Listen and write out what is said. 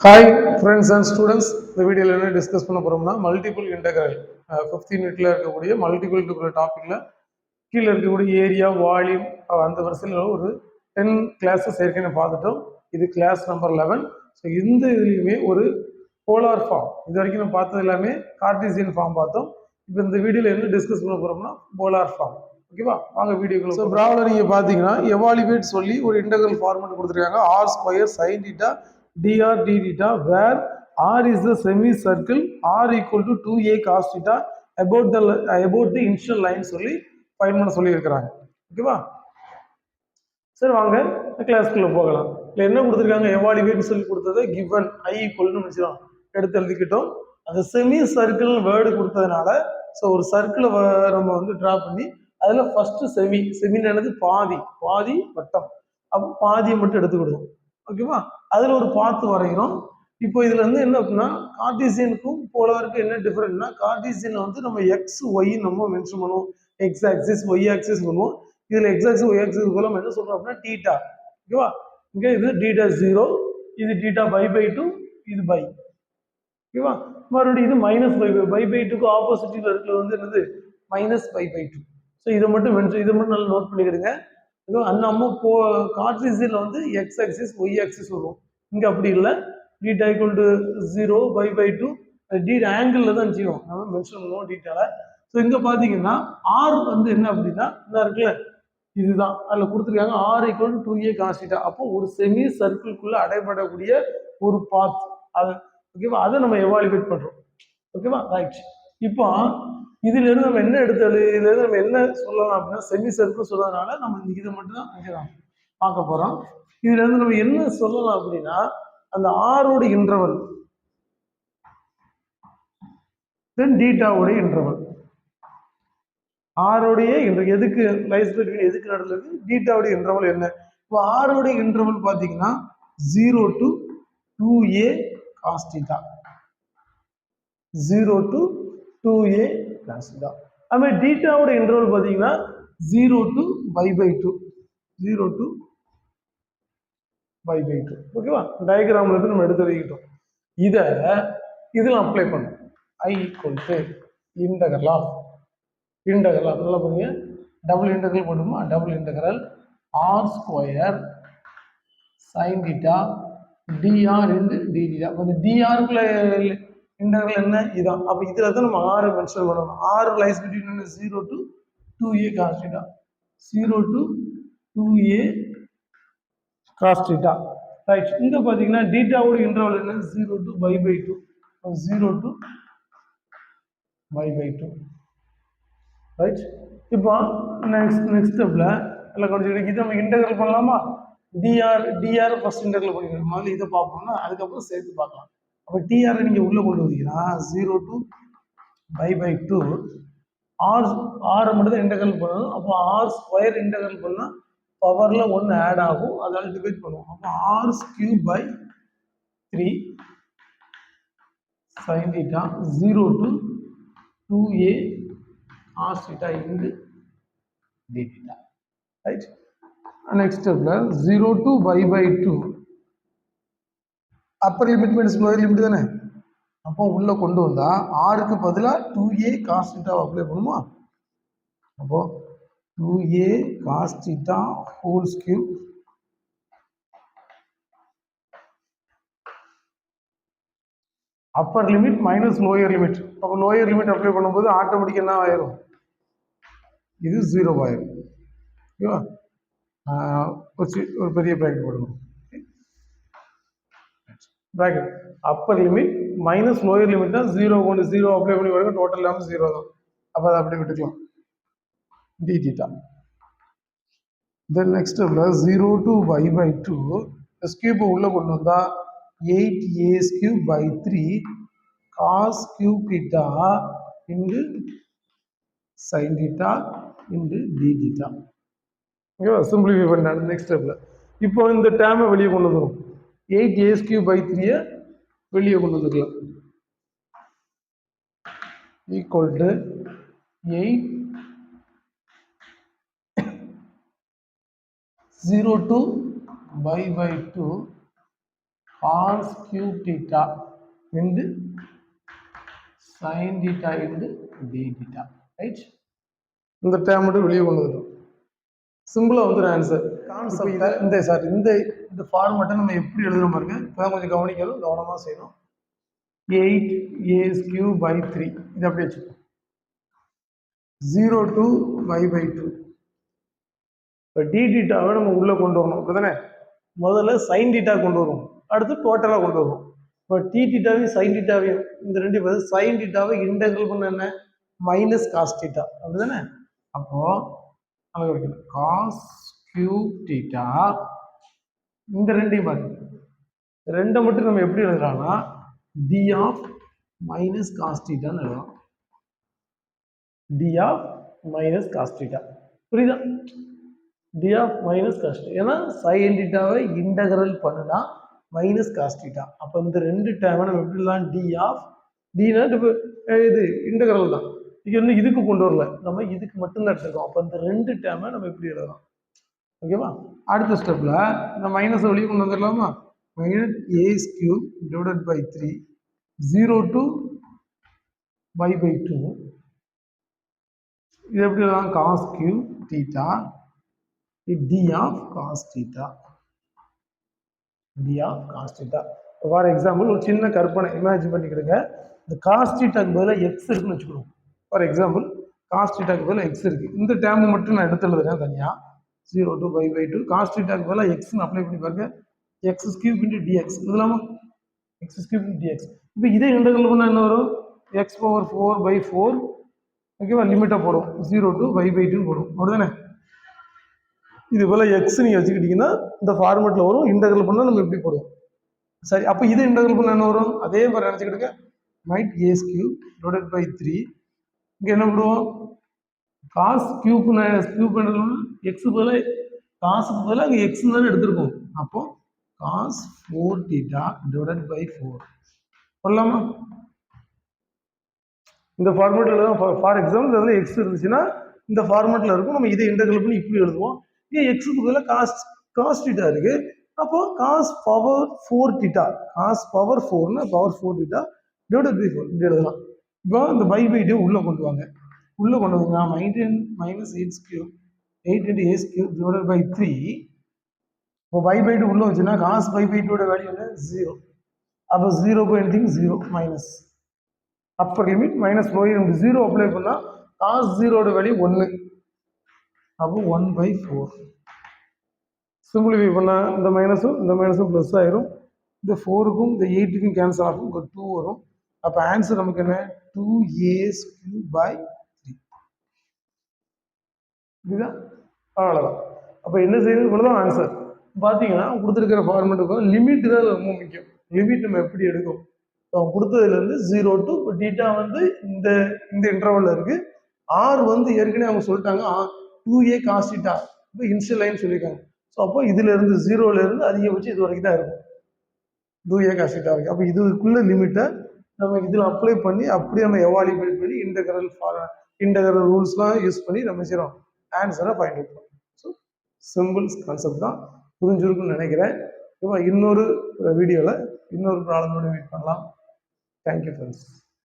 Hi friends and students. இந்த வீடியோவில் என்ன டிஸ்கஸ் பண்ண போகிறோம்னா மல்டிபிள் இன்டெக்ரல் 15th யூனிட்டில் இருக்கக்கூடிய மல்டிபிள் இன்டெக்ரல் டாப்பிக்கில் கீழே இருக்கக்கூடிய ஏரியா வால்யூம் அந்த வரிசையில் ஒரு 10 கிளாஸஸ் ஏற்கனவே பார்த்துட்டோம். இது கிளாஸ் நம்பர் 11. ஸோ இந்த இதுலேயுமே ஒரு போலார் ஃபார்ம், இது வரைக்கும் நம்ம பார்த்தது எல்லாமே கார்டீசியன் ஃபார்ம் பார்த்தோம். இப்போ இந்த வீடியோவில் என்ன டிஸ்கஸ் பண்ண போகிறோம்னா போலார் ஃபார்ம். ஓகேவா, வாங்க வீடியோக்குள்ள. ஸோ ப்ராப்ளம் நீங்கள் பார்த்தீங்கன்னா எவாலுவேட் சொல்லி ஒரு இன்டெக்ரல் ஃபார்மெட் கொடுத்துருக்காங்க. R square sine theta dr d theta where r is the semicircle r equal to 2a cos theta about the initial line சொல்லி ஃபைண்ட் பண்ண சொல்லி இருக்கிறாங்க. ஓகேவா, சரி வாங்க கிளாஸ்க்குள்ள போகலாம். என்ன கொடுத்துருக்காங்க, எவாலுவேட் சொல்லி கொடுத்தது given i equal னு நினைச்சிடும் எடுத்து எழுதிக்கிட்டோம். அந்த செமி சர்க்கிள் வேர்டு கொடுத்ததுனால ஸோ ஒரு சர்க்கிளை நம்ம வந்து டிரா பண்ணி அதில் ஃபர்ஸ்ட் செமின்னு பாதி பாதி வட்டம், அப்போ பாதியை மட்டும் எடுத்துக்கிடுவோம். ஓகேவா, அதுல ஒரு பாத்து வரைகிறோம். இப்போ இதுல இருந்து என்ன அப்படின்னா கார்டீசியனுக்கும் போலாருக்கும் என்ன டிஃபரெண்ட்னா, கார்டீசியன்ல வந்து நம்ம எக்ஸ் ஒய் நம்ம மென்ஷன் பண்ணுவோம், எக்ஸ் ஆக்சிஸ் ஒய் ஆக்சிஸ் பண்ணுவோம். இதுல எக்ஸ் ஆக்சிஸ் ஒய் ஆக்சிஸ் போல நம்ம என்ன சொல்றோம் அப்படின்னா டீட்டா. ஓகேவா, இங்க இது டீட்டா 0, இது டீட்டா பை 2, இது பை. ஓகேவா, மறுபடியும் இது மைனஸ் பை 2க்கு ஆப்போசிட்ல இருக்கிறது வந்து என்னது மைனஸ் பை 2. ஸோ இதை மட்டும் மென்ஷன், இதை மட்டும் நல்லா நோட் பண்ணிக்கிடுங்க. அந்த அம்மா கார்டீசியன்ல வந்து எக்ஸ் ஆக்சிஸ் ஒய் ஆக்சிஸ் வரும், இங்க அப்படி இல்லை. Theta equal to 0 pi 2 theta angle தான் செய்வோம் நம்ம மென்ஷன் பண்ணுவோம் டீட்டால. ஸோ இங்க பாத்தீங்கன்னா ஆர் வந்து என்ன அப்படின்னா என்ன இருக்குல்ல, இதுதான் அதுல கொடுத்துருக்காங்க r equal to 2a cos theta. அப்போ ஒரு செமி சர்க்கிள்குள்ள அடைபடக்கூடிய ஒரு பாத் அது. ஓகேவா, அதை நம்ம எவாலுவேட் பண்றோம். ஓகேவா, ரைட். இப்போ இதுல இருந்து நம்ம என்ன எடுத்தாலும் இதுல இருந்து நம்ம என்ன சொல்லலாம் அப்படின்னா செமி சர்க்கிள் சொல்றதுனால நம்ம இதை மட்டும் தான் பார்க்க போறோம். இதுல இருந்து நம்ம என்ன சொல்லலாம் அப்படின்னா அந்த ஆரோட இன்டர்வல் தென் டீட்டாவோட இன்டர்வல். ஆரோடைய எதுக்கு லைஸ் பிட்வீன் எதுக்கு நடந்தது, டீட்டாவோட இன்டர்வல் என்ன. இப்போ ஆரோட இன்டர்வல் பாத்தீங்கன்னா 0 to 2a cos theta, 0 to 2a cos theta. அதுமாதிரி டீட்டாவோட இன்டர்வல் பாத்தீங்கன்னா 0 to பை 2, 0 to பை 2. ஓகேவா, டயக்ராம்ல இருந்து நம்ம எடுத்து எழுதிக்கிட்டோம். இதை இதில் அப்ளை பண்ணும். i equal to integral of நல்லா பண்ணுங்க, டபுள் இன்டகரல் போடுமா, double integral r square sine theta dr into d theta. அப்போ இந்த dr இன்டகரல் என்ன இதான். அப்போ இதுல தான் நம்ம ஆர் மென்ஷன் பண்ணணும். R lies between 0 to 2a cos theta, 0 to 2a cos theta. Right, இங்க பாத்தீங்கன்னா டீட்டாவோட இன்டர்வல் என்ன 0 to pi 2, 0 to pi 2. Right, இப்போ நெக்ஸ்ட் ஸ்டெப்ல எல்லாம் கொஞ்சம் இதை நம்ம இன்டெகிரல் பண்ணலாமா. டிஆர் ஃபர்ஸ்ட் இன்டெகிரல் பண்ணிக்கணும், முதல்ல இதை பார்ப்போம்னா அதுக்கப்புறம் சேர்த்து பார்க்கலாம். அப்போ டிஆர் நீங்க உள்ள கொண்டு வந்தீங்கன்னா 0 to பை 2 ஆர் மட்டும் தான் இன்டெகிரல் பண்ணணும். அப்போ ஆர் ஸ்கொயர் இன்டெகிரல் பண்ணா பவர்ல 1 ஆட் ஆகும், அதனால டிவைட் பண்ணுவோம். அப்போ r cube by 3 sin theta 0 to 2a cos theta into d theta. Right, next step 0 to pi 2 upper limit means lower limit தானே. அப்போ உள்ள கொண்டு வந்தா ஆருக்கு பதிலாக 2a cos theta அப்ளை பண்ணுமா. அப்போ 2a cos theta whole cube upper limit minus lower limit. அப்போ லோயர் லிமிட் அப்ளை பண்ணும்போது ஆட்டோமேட்டிக் என்ன ஆயிரும், இது 0 ஆயிரும். ஓகேவா, ஒரு பெரிய பிராக்கெட் போடணும். Bracket upper limit minus lower limit தான் 0 கொண்டு 0 அப்ளை பண்ணி வரைக்கும் டோட்டல் இல்லாமல் 0 தான். அப்போ அதை அப்படி விட்டுக்கலாம் d theta. Then next 0 to pi 2 cube உள்ள கொண்டு வந்தா 8a cube by 3 cos cube theta into sin theta into d theta. ஓகேவா, சிம்பிளிஃபை பண்ணாங்க. நெக்ஸ்ட் ஸ்டெப்ல இப்போ இந்த டேர்மை வெளியே கொண்டு வந்துடும், 8a cube by 3 வெளியே கொண்டு வந்துக்கலாம். Equal to 8 0 to pi 2 cos cube theta into sin theta into d theta, right? இந்த டேர்ம் மட்டும் வெளியே கொண்டு வந்துடும். சிம்பிளா வந்துடும் ஆன்சர். கான்செப்ட் இந்த ஃபார்மேட்டை நம்ம எப்படி எழுதுறோம் பாருங்க. இப்பதான் கொஞ்சம் கவனிக்கணும், கவனமா செய்யணும். 8a³/3 இது அப்படியே வச்சுக்கோ. 0 to y/2. இப்போ d thetaவை நம்ம உள்ள கொண்டு வரணும், அப்படிதானே? முதல்ல sin theta கொண்டு வருவோம், அடுத்து டோட்டலா கொண்டு வருவோம். இப்போ t thetaவையும் sin thetaவையும் இந்த ரெண்டு பேரும் sin thetaவை இன்டெகிரல் பண்ண என்ன மைனஸ் cos theta, அப்படிதானே? அப்போ காஸ் கியூப் தீட்டா இந்த ரெண்டையும் பாருங்க. ரெண்டை மட்டும் நம்ம எப்படி எழுதலாம்னா d ஆஃப் மைனஸ் காஸ் தீட்டான்னு எழுதலாம். d of minus cos theta, புரியுதா? d of minus cos theta, ஏன்னா sin தீட்டாவை இன்டெகிரல் பண்ணுனா மைனஸ் காஸ் தீட்டா. அப்போ இந்த ரெண்டு டேர்மை நம்ம எப்படி எழுதலாம்? d ஆஃப் dனா இது இன்டெகிரல் தான், இதுக்கு கொண்டு வரல, நம்ம இதுக்கு மட்டும்தான் எடுத்துருக்கோம். அப்போ இந்த ரெண்டு டேர்மை நம்ம எப்படி எழுதலாம்? ஓகேவா? அடுத்த ஸ்டெப்ல இந்த மைனஸ் வெளியே கொண்டு வந்துடலாமா? -a³ / 3 0 to y/2 இது எப்படி எழுதலாம்? Cos cube theta d of cos theta, d of cos theta. For example ஒரு சின்ன கற்பனை இமேஜின் பண்ணிக்கிடுங்க. இந்த காஸ் தீட்டாக்கு பதிலாக எக்ஸ் இருக்குன்னு வச்சுக்கணும். ஃபார் எக்ஸாம்பிள் காஸ் தீட்டாக்கு பதிலாக எக்ஸ் இருக்கு. இந்த டேர்ம் மட்டும் நான் எடுத்து எழுதுறேன் தனியா. 0 to y/2 காஸ் தீட்டாக்கு பதிலாக எக்ஸ்னு அப்ளை பண்ணி பாருங்க. x³ × dx எழுதலாமா? x³ × dx. இப்போ இதே இன்டெகிரல் பண்ணால் என்ன வரும்? x⁴/4 ஓகேவா? லிமிட்டாக போடும், 0 to y/2 போடும், அப்படிதானே? இது போல எக்ஸ் நீங்கள் வச்சுக்கிட்டீங்கன்னா இந்த ஃபார்மெட்டில் வரும். இன்டெகிரல் பண்ணால் நம்ம எப்படி போடுவோம்? சரி, அப்போ இது இன்டெகிரல் பண்ணால் என்ன வரும்? அதே மாதிரி நினச்சிக்கிட்டுங்க. -a³ / 3 இங்கே என்ன பண்ணுவோம்? காஸ் கியூப் பண்ணுறோம்னா எக்ஸுக்கு பதிலாக காசுக்கு பதிலாக அங்கே எக்ஸ்ன்னு தானே எடுத்திருக்கோம். அப்போ காஸ் 4 தீட்டா / 4 சொல்லலாமா? இந்த ஃபார்மேட்டில் தான். ஃபார் எக்ஸாம்பிள் அதில் எக்ஸ் இருந்துச்சுன்னா இந்த ஃபார்மேட்டில் இருக்கும். நம்ம இதை இன்டெகிரல் பண்ணி இப்படி எழுதுவோம். ஏன் எக்ஸுக்கு பதிலாக காஸ் தீட்டா இருக்கு, அப்போ cos power 4 theta, cos power 4னா பவர் 4 தீட்டா / 4 இப்படி எழுதலாம். இப்போ இந்த y/2 உள்ள கொண்டு வாங்க. உள்ள கொண்டு வந்தீங்கன்னா -8 × a³ / 3. இப்போ y/2 உள்ள வச்சுன்னா காஸ் y/2 வேல்யூ என்ன? 0. அப்போ 0 க்கு anything 0 minus upper limit -y × 0 apply பண்ணா காஸ் 0 வேல்யூ 1. அப்போ 1/4. சிம்பிளிஃபை பண்ணா இந்த மைனஸும் ப்ளஸ் ஆயிரும். இந்த 4க்கும் இந்த 8க்கும் கேன்சல் ஆகும், ஒரு 2 வரும். அப்போ ஆன்சர் நமக்கு என்ன? 2a³ / 3. இதுதான், அவ்வளோதான். அப்போ என்ன செய்யணும்? இவ்வளோதான் ஆன்சர். பார்த்தீங்கன்னா கொடுத்துருக்கிற ஃபார்மெட்டுக்கு லிமிட் தான் ரொம்ப முக்கியம். லிமிட் நம்ம எப்படி எடுக்கும்? கொடுத்ததுலேருந்து 0 to தீட்டா இந்த இன்டர்வல்ல இருக்கு. ஆர் ஏற்கனவே அவங்க சொல்லிட்டாங்க 2a cos θ, இப்போ இன்ஷியல் லைன் சொல்லியிருக்காங்க. ஸோ அப்போ இதுல இருந்து 0ல இருந்து அதிகபட்சம் இது வரைக்கும் தான் இருக்கும் 2a cos θ இருக்கு. அப்போ இதுக்குள்ள லிமிட்டை நம்ம இதில் அப்ளை பண்ணி அப்படியே நம்ம எவாலுவேட் பண்ணி இன்டெகிரல் ரூல்ஸ்லாம் யூஸ் பண்ணி நம்ம செய்கிறோம், ஆன்சரை ஃபைண்ட் அவுட் பண்ணுறோம். ஸோ சிம்பிள் கான்செப்ட் தான், புரிஞ்சிருக்குன்னு நினைக்கிறேன். இப்போ இன்னொரு வீடியோவில் இன்னொரு ப்ராப்ளமோட மீட் பண்ணலாம். Thank you friends.